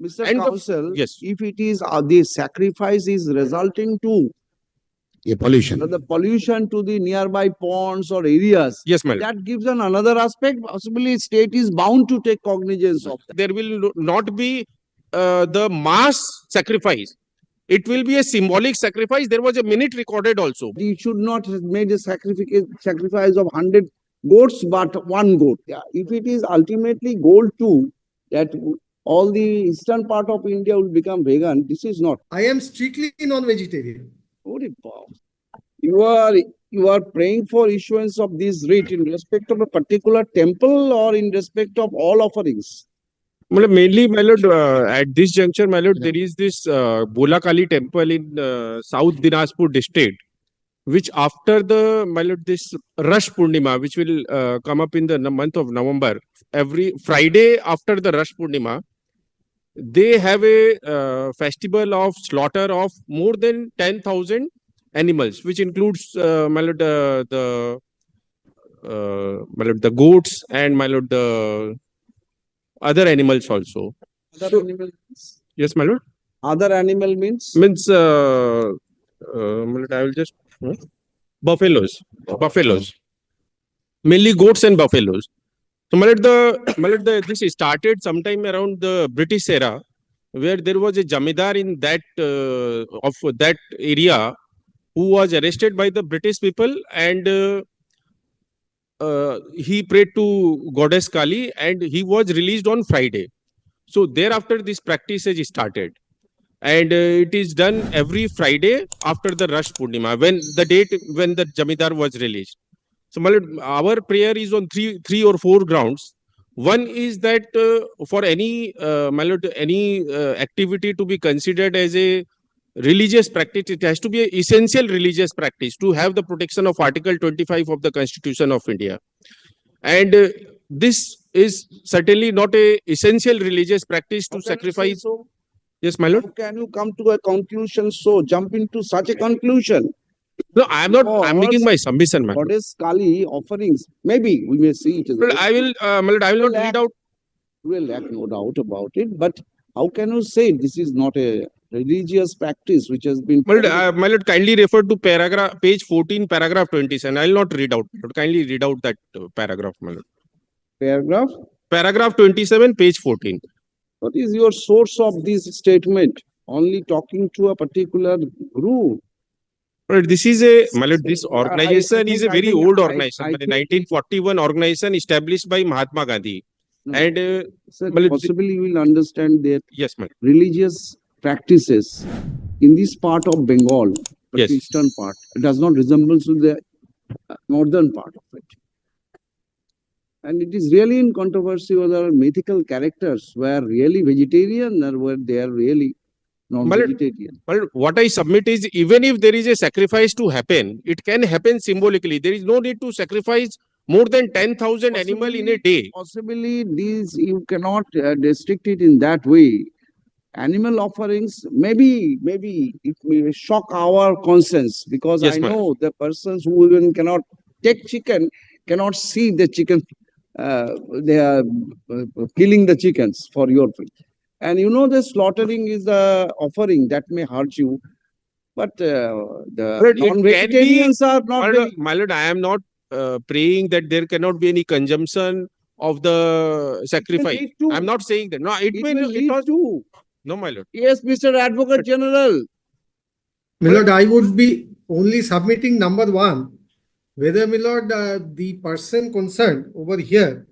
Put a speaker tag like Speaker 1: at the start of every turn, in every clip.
Speaker 1: Mr.
Speaker 2: And
Speaker 1: Counsel,
Speaker 2: yes,
Speaker 1: if it is the sacrifice is resulting to
Speaker 3: pollution.
Speaker 1: the pollution to the nearby ponds or areas,
Speaker 2: yes, my lord.
Speaker 1: that gives an another aspect. Possibly, state is bound to take cognizance of that.
Speaker 2: There will not be the mass sacrifice. It will be a symbolic sacrifice. There was a minute recorded also.
Speaker 1: You should not have made a sacrifice of 100 goats, but one goat. Yeah. If it is ultimately goal too, that all the eastern part of India will become vegan, this is not.
Speaker 4: I am strictly non-vegetarian.
Speaker 1: You are praying for issuance of this writ in respect of a particular temple or in respect of all offerings?
Speaker 2: Mainly, my lord, at this juncture, my lord, there is this Bola Kali temple in South Dinajpur district, which after the, my lord, this Rash Purnima, which will come up in the month of November, every Friday after the Rash Purnima, they have a festival of slaughter of more than 10,000 animals, which includes, my lord, my lord, the goats and, my lord, the other animals also.
Speaker 1: Other animals?
Speaker 2: Yes, my lord.
Speaker 1: Other animal means?
Speaker 2: Means, my lord, I will just buffaloes. Mainly goats and buffaloes. So, my lord, this started sometime around the British era, where there was a jamidar in that of that area who was arrested by the British people, and he prayed to goddess Kali, and he was released on Friday. So thereafter, this practice has started, and it is done every Friday after the Rash Purnima, when the date when the jamidar was released. So, my lord, our prayer is on three or four grounds. One is that for any, my lord, any activity to be considered as a religious practice, it has to be an essential religious practice to have the protection of Article 25 of the Constitution of India. And this is certainly not a essential religious practice to sacrifice.
Speaker 1: So?
Speaker 2: Yes, my lord.
Speaker 1: How can you come to a conclusion? So jump into such a conclusion.
Speaker 2: No, I am not. I am making my submission, my lord.
Speaker 1: Goddess Kali offerings. Maybe we may see it.
Speaker 2: Well, I will, my lord, I will not read out.
Speaker 1: We will lack no doubt about it. But how can you say this is not a religious practice which has been?
Speaker 2: My lord, kindly refer to page 14, paragraph 27. I will not read out. Kindly read out that paragraph, my lord.
Speaker 1: Paragraph? Paragraph
Speaker 2: 27, page 14.
Speaker 1: What is your source of this statement? Only talking to a particular group.
Speaker 2: But this is a, my lord, this organization is a very old organization. 1941 organization established by Mahatma Gandhi.
Speaker 1: No.
Speaker 2: And
Speaker 1: Sir, possibly you will understand that
Speaker 2: yes, my lord,
Speaker 1: religious practices in this part of Bengal, but
Speaker 2: yes,
Speaker 1: the eastern part, it does not resemble to the northern part of it. And it is really in controversy whether mythical characters were really vegetarian or were they are really non-vegetarian.
Speaker 2: Well, what I submit is, even if there is a sacrifice to happen, it can happen symbolically. There is no need to sacrifice more than 10,000 animal in a day.
Speaker 1: Possibly these you cannot restrict it in that way. Animal offerings, maybe it may shock our conscience, because
Speaker 2: yes,
Speaker 1: I know the persons who even cannot take chicken cannot see the chicken. They are killing the chickens for your food. And you know the slaughtering is the offering that may hurt you. But the non-vegetarians are not.
Speaker 2: My lord, I am not praying that there cannot be any consumption of the sacrifice. I am not saying that. No, it may lead to. No, my lord.
Speaker 1: Yes, Mr. Advocate General.
Speaker 4: My lord, I would be only submitting number one, whether, my lord, the person concerned over here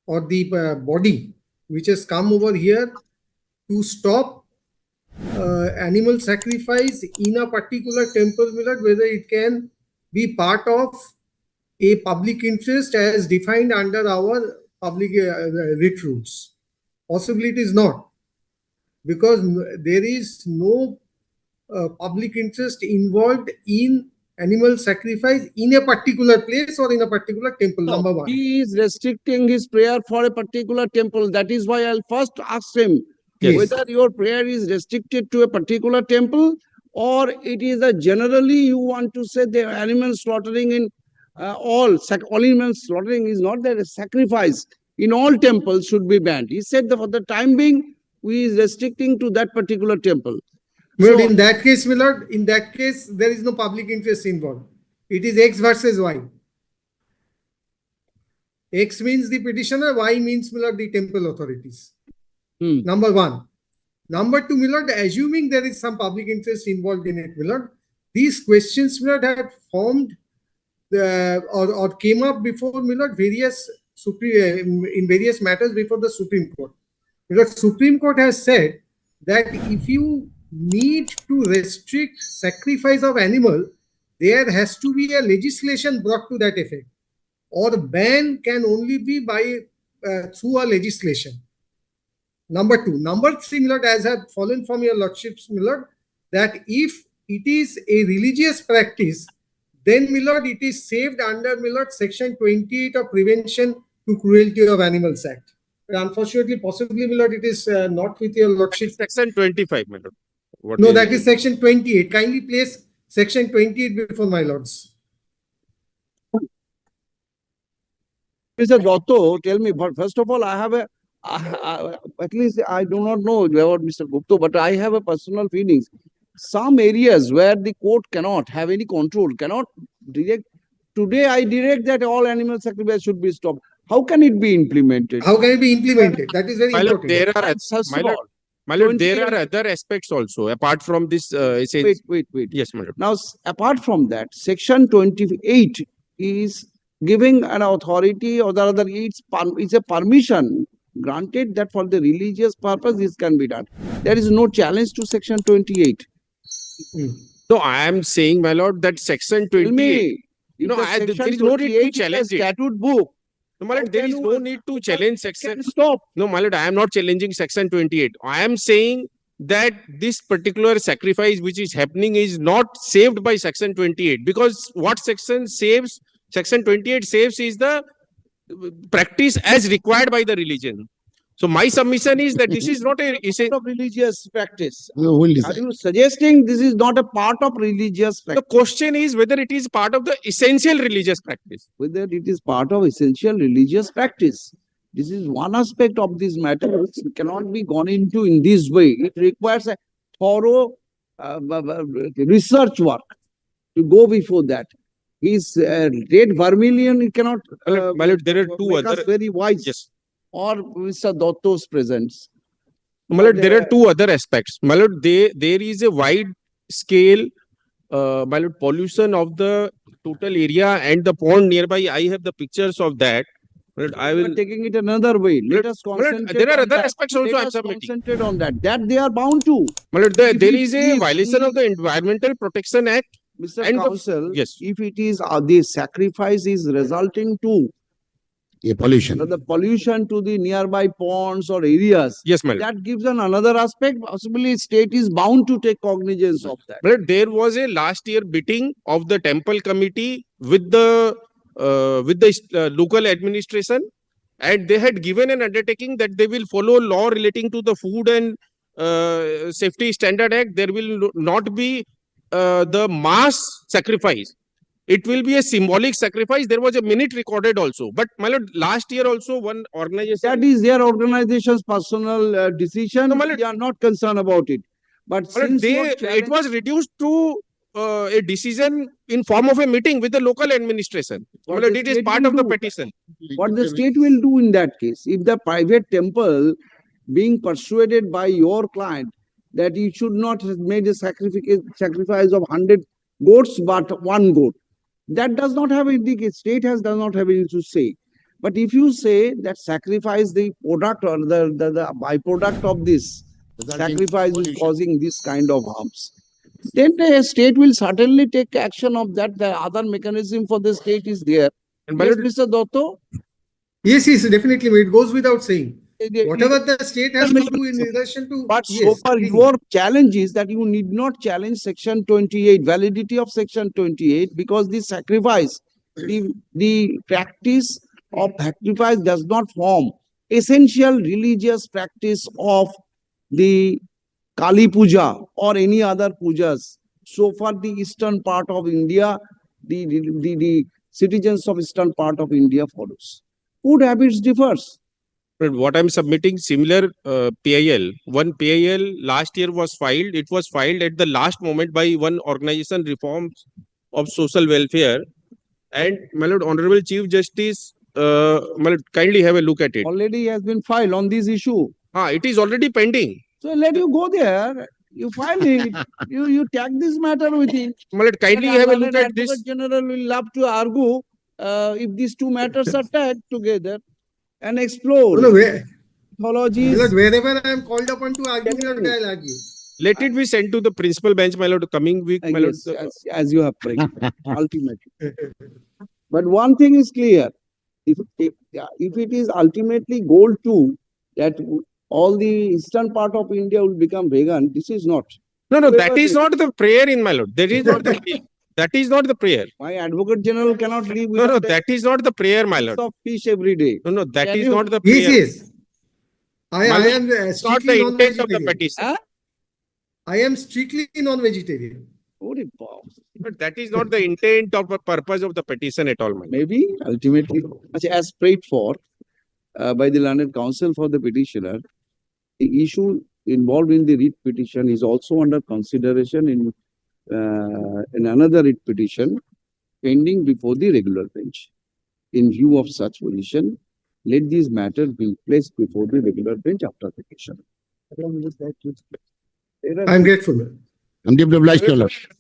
Speaker 4: or the body which has come over here to stop animal sacrifice in a particular temple, my lord, whether it can be part of a public interest as defined under our public writ rules. Possibly it is not, because there is no public interest involved in animal sacrifice in a particular place or in a particular temple.
Speaker 1: No,
Speaker 4: number one.
Speaker 1: He is restricting his prayer for a particular temple. That is why I'll first ask him whether your prayer is restricted to a particular temple, or it is a generally you want to say the animal slaughtering in all animal slaughtering is not that a sacrifice in all temples should be banned. He said that for the time being, who is restricting to that particular temple.
Speaker 4: Milord,
Speaker 1: So-
Speaker 4: in that case, Milord, in that case, there is no public interest involved. It is X versus Y. X means the petitioner, Y means, Milord, the temple authorities. Number one. Number two, Milord, assuming there is some public interest involved in it, Milord, these questions, Milord, had formed or came up before, Milord, in various matters before the Supreme Court. Because Supreme Court has said that if you need to restrict sacrifice of animal, there has to be a legislation brought to that effect, or ban can only be by through a legislation. Number two. Number three, Milord, as have fallen from your lordships, Milord, that if it is a religious practice, then, Milord, it is saved under, Milord, Section 28 of Prevention to Cruelty of Animals Act. But unfortunately, possibly, Milord, it is not with your lordship.
Speaker 2: Section 25, my lord. What
Speaker 4: No, that is Section 28. Kindly place Section 28 before my lords.
Speaker 1: Mr. Dotto, tell me, but first of all, I have at least I do not know about Mr. Gupta, but I have a personal feelings. Some areas where the court cannot have any control, cannot direct. Today, I direct that all animal sacrifice should be stopped. How can it be implemented?
Speaker 4: How can it be implemented? That is very
Speaker 2: My lord,
Speaker 4: important.
Speaker 2: there are,
Speaker 1: First
Speaker 2: my
Speaker 1: of
Speaker 2: lord,
Speaker 1: all,
Speaker 2: my lord, there
Speaker 1: 28
Speaker 2: are other aspects also apart from this.
Speaker 1: wait.
Speaker 2: Yes, my lord.
Speaker 1: Now, apart from that, Section 28 is giving an authority or the other, it's a permission granted that for the religious purpose this can be done. There is no challenge to Section 28.
Speaker 2: No, I am saying, my lord, that Section
Speaker 1: Tell
Speaker 2: 28.
Speaker 1: me, if
Speaker 2: No,
Speaker 1: the
Speaker 2: there
Speaker 1: Section
Speaker 2: is no need to
Speaker 1: 28 is a
Speaker 2: challenge it.
Speaker 1: statute book,
Speaker 2: No, my
Speaker 1: how
Speaker 2: lord, there
Speaker 1: can
Speaker 2: is
Speaker 1: you-
Speaker 2: no need to challenge Section.
Speaker 1: can stop.
Speaker 2: No, my lord, I am not challenging Section 28. I am saying that this particular sacrifice which is happening is not saved by Section 28, because what Section 28 saves is the practice as required by the religion. So my submission is that this is not a
Speaker 1: Part of religious practice.
Speaker 3: We'll
Speaker 1: Are
Speaker 3: decide.
Speaker 1: you suggesting this is not a part of religious
Speaker 2: the
Speaker 1: practice?
Speaker 2: question is whether it is part of the essential religious practice.
Speaker 1: Whether it is part of essential religious practice. This is one aspect of this matter which cannot be gone into in this way. It requires a thorough research work to go before that. His red vermilion, it cannot
Speaker 2: My lord, there are two
Speaker 1: make us
Speaker 2: other.
Speaker 1: very wise.
Speaker 2: Yes.
Speaker 1: Or Mr. Dotto's presence.
Speaker 2: My lord,
Speaker 1: But,
Speaker 2: there are two other aspects. My lord, there is a wide scale, my lord, pollution of the total area and the pond nearby. I have the pictures of that. My lord, I
Speaker 1: We are
Speaker 2: will.
Speaker 1: taking it another way. Let us
Speaker 2: My lord,
Speaker 1: concentrate.
Speaker 2: there are
Speaker 1: on
Speaker 2: other
Speaker 1: that.
Speaker 2: aspects also
Speaker 1: Let
Speaker 2: I'm
Speaker 1: us
Speaker 2: submitting.
Speaker 1: concentrate on that. That they are bound to.
Speaker 2: My lord,
Speaker 1: If
Speaker 2: there
Speaker 1: it-
Speaker 2: is a
Speaker 1: if
Speaker 2: violation of the Environmental Protection Act.
Speaker 1: Mr.
Speaker 2: And the-
Speaker 1: Counsel,
Speaker 2: yes.
Speaker 1: if it is the sacrifice is resulting to
Speaker 3: A pollution.
Speaker 1: the pollution to the nearby ponds or areas,
Speaker 2: Yes, my lord.
Speaker 1: that gives another aspect. Possibly, state is bound to take cognizance of that.
Speaker 2: My lord, there was a last year meeting of the temple committee with the local administration, and they had given an undertaking that they will follow law relating to the Food and Safety Standard Act. There will not be the mass sacrifice. It will be a symbolic sacrifice. There was a minute recorded also. But my lord, last year also one organization.
Speaker 1: That is their organization's personal decision.
Speaker 2: No, my lord.
Speaker 1: We are not concerned about it. But
Speaker 2: My lord,
Speaker 1: since you are
Speaker 2: it
Speaker 1: challenging-
Speaker 2: was reduced to a decision in form of a meeting with the local administration. My
Speaker 1: What
Speaker 2: lord,
Speaker 1: the
Speaker 2: it is
Speaker 1: state
Speaker 2: part
Speaker 1: will
Speaker 2: of the
Speaker 1: do.
Speaker 2: petition.
Speaker 1: what the state will do in that case, if the private temple being persuaded by your client that you should not have made a sacrifice of 100 goats but one goat, that does not have anything, state does not have anything to say. But if you say that sacrifice the product or the byproduct of this sacrifice is
Speaker 3: Pollution.
Speaker 1: causing this kind of harms, then the state will certainly take action of that. The other mechanism for the state is there.
Speaker 2: And my
Speaker 1: Yes,
Speaker 2: lord,
Speaker 1: Mr. Dotto?
Speaker 4: Yes, definitely. It goes without saying.
Speaker 1: It-
Speaker 4: Whatever the state has to do in relation to.
Speaker 1: But so
Speaker 4: yes,
Speaker 1: far,
Speaker 4: please.
Speaker 1: your challenge is that you need not challenge Section 28, validity of Section 28, because the sacrifice, the practice of sacrifice does not form essential religious practice of the Kali Puja or any other pujas. So far, the eastern part of India, the citizens of eastern part of India follows. Food habits differs.
Speaker 2: But what I'm submitting similar PIL. One PIL last year was filed. It was filed at the last moment by one organization, Reforms of Social Welfare. And my lord, Honorable Chief Justice, my lord, kindly have a look at it.
Speaker 1: Already has been filed on this issue.
Speaker 2: It is already pending.
Speaker 1: So let you go there. You file it. You take this matter with him.
Speaker 2: My lord, kindly
Speaker 1: And
Speaker 2: have a
Speaker 1: Honorable
Speaker 2: look at
Speaker 1: Advocate
Speaker 2: this.
Speaker 1: General will love to argue if these two matters are tagged together and explore
Speaker 4: No, where,
Speaker 1: mythologies.
Speaker 4: Milord, wherever I am called upon to argue, Milord, I'll argue.
Speaker 2: Let it be sent to the principal bench, my lord, coming week, my lord.
Speaker 1: Yes, as you have prayed, ultimately. But one thing is clear: if it is ultimately goal too, that all the eastern part of India will become vegan, this is not.
Speaker 2: No,
Speaker 1: Whoever
Speaker 2: that is
Speaker 1: is-
Speaker 2: not the prayer in my lord. That is not the that is not the prayer.
Speaker 1: My Advocate General cannot live
Speaker 2: No,
Speaker 1: without
Speaker 2: that is not the prayer, my
Speaker 1: a piece
Speaker 2: lord.
Speaker 1: of fish every day.
Speaker 2: No, that
Speaker 1: Can
Speaker 2: is
Speaker 1: you-
Speaker 2: not the
Speaker 4: Yes,
Speaker 2: prayer.
Speaker 4: yes. I
Speaker 2: My lord,
Speaker 4: am
Speaker 2: It's not
Speaker 4: strictly
Speaker 2: the intent of the
Speaker 4: non-vegetarian.
Speaker 2: petition.
Speaker 1: Huh?
Speaker 4: I am strictly non-vegetarian.
Speaker 1: Holy cow.
Speaker 2: But that is not the intent or the purpose of the petition at all, my lord.
Speaker 1: Maybe ultimately, as prayed for by the learned counsel for the petitioner, the issue involved in the writ petition is also under consideration in another writ petition pending before the regular bench. In view of such position, let these matters be placed before the regular bench after petition.
Speaker 4: I'm grateful.
Speaker 3: I'm deeply obliged to your lordship.